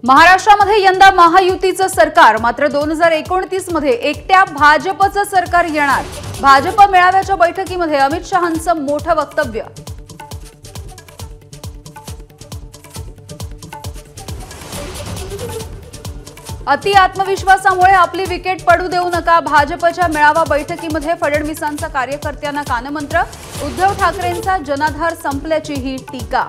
महाराष्ट्रामध्ये यंदा महायुतीचं सरकार, मात्र 2029 मध्ये एकट्या भाजपचं सरकार येणार। भाजप मेळाव्याच्या बैठकीमध्ये अमित शहांचं मोठं वक्तव्य। अति आत्मविश्वासामुळे आपली विकेट पडू देऊ नका। भाजपच्या मेळावा बैठकीमध्ये फडणवीसांचा कार्यकर्त्यांना कानमंत्र। उद्धव ठाकरेंचा जनाधार संपल्याची ही टीका।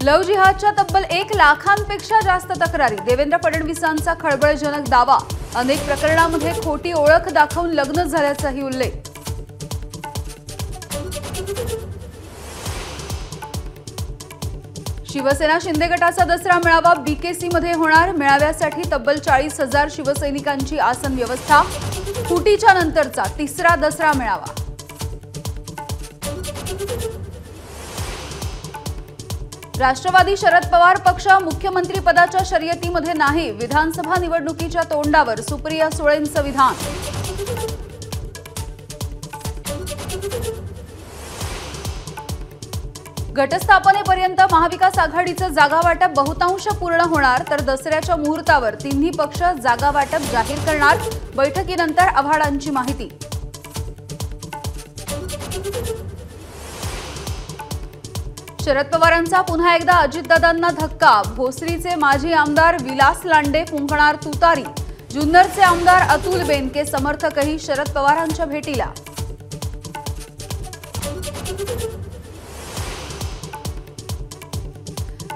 लव जिहादच्या तब्बल 1 लाखांपेक्षा जास्त तक्रारी। देवेंद्र फडणवीसांचा खळबळजनक दावा। अनेक प्रकरणांमध्ये खोटी ओळख दाखवून लग्न झाल्याचाही उल्लेख। शिवसेना शिंदे गटाचा दसरा मेळावा बीकेसी मध्ये होणार। मेळाव्यासाठी तब्बल 40,000 शिवसैनिकांची आसन व्यवस्था। फुटीच्या नंतरचा तिसरा दसरा मेळावा। राष्ट्रवादी शरद पवार पक्ष मुख्यमंत्री पदाच्या शर्यतीमध्ये नाही। विधानसभा निवडणुकीच्या तोंडावर सुप्रिया सुळेंचं विधान। घटस्थापनेपर्यंत महाविकास आघाडीचं जागा वाटप बहुतांश पूर्ण होणार, तर दसऱ्याच्या मुहूर्तावर तिन्ही पक्ष जागा वाटप जाहीर करणार। बैठकीनंतर आव्हाडांची माहिती। शरद पवारांचा पुन्हा एकदा अजितदादांना धक्का। भोसरीचे माजी आमदार विलास लांडे फुंकणार तुतारी। जुन्नरचे आमदार अतुल बेनके समर्थकही शरद पवारांच्या भेटीला।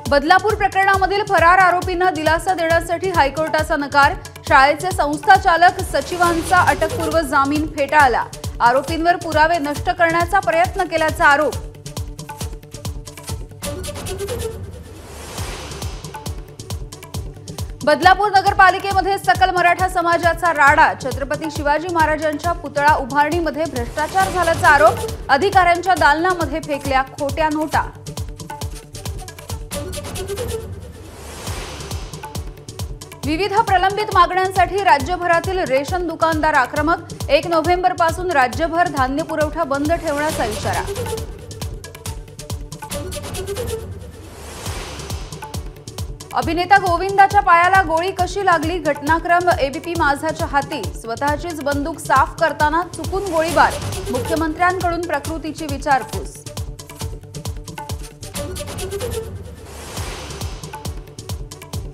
बदलापूर प्रकरणामधील फरार आरोपींना दिलासा देण्यासाठी हायकोर्टाचा नकार। शाळेचे संस्थाचालक सचिवांचा अटकपूर्व जामीन फेटाळला। आरोपींवर पुरावे नष्ट करण्याचा प्रयत्न केल्याचा आरोप। बदलापूर नगरपालिकेमध्ये सकल मराठा समाजाचा राडा। छत्रपती शिवाजी महाराजांच्या पुतळा उभारणीमध्ये भ्रष्टाचार झाल्याचा आरोप। अधिकाऱ्यांच्या दालनामध्ये फेकल्या खोट्या नोटा। विविध प्रलंबित मागण्यांसाठी राज्यभरातील रेशन दुकानदार आक्रमक। 1 नोव्हेंबरपासून राज्यभर धान्य पुरवठा बंद ठेवण्याचा इशारा। अभिनेता गोविंदाच्या पायाला गोळी कशी लागली? घटनाक्रम एबीपी माझाच्या हाती। स्वतःचीच बंदूक साफ करताना चुकून गोळीबार। मुख्यमंत्र्यांकडून प्रकृतीची विचारपूस।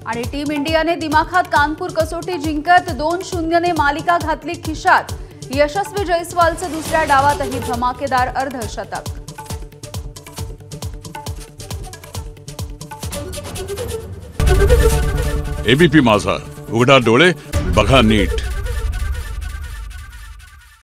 आणि टीम इंडियाने दिमाखात कानपूर कसोटी जिंकत 2-0 ने मालिका घातली खिशात। यशस्वी जयस्वालचं दुसऱ्या डावातही धमाकेदार अर्धशतक। एबीपी माझा, उघडा डोळे बघा नीट।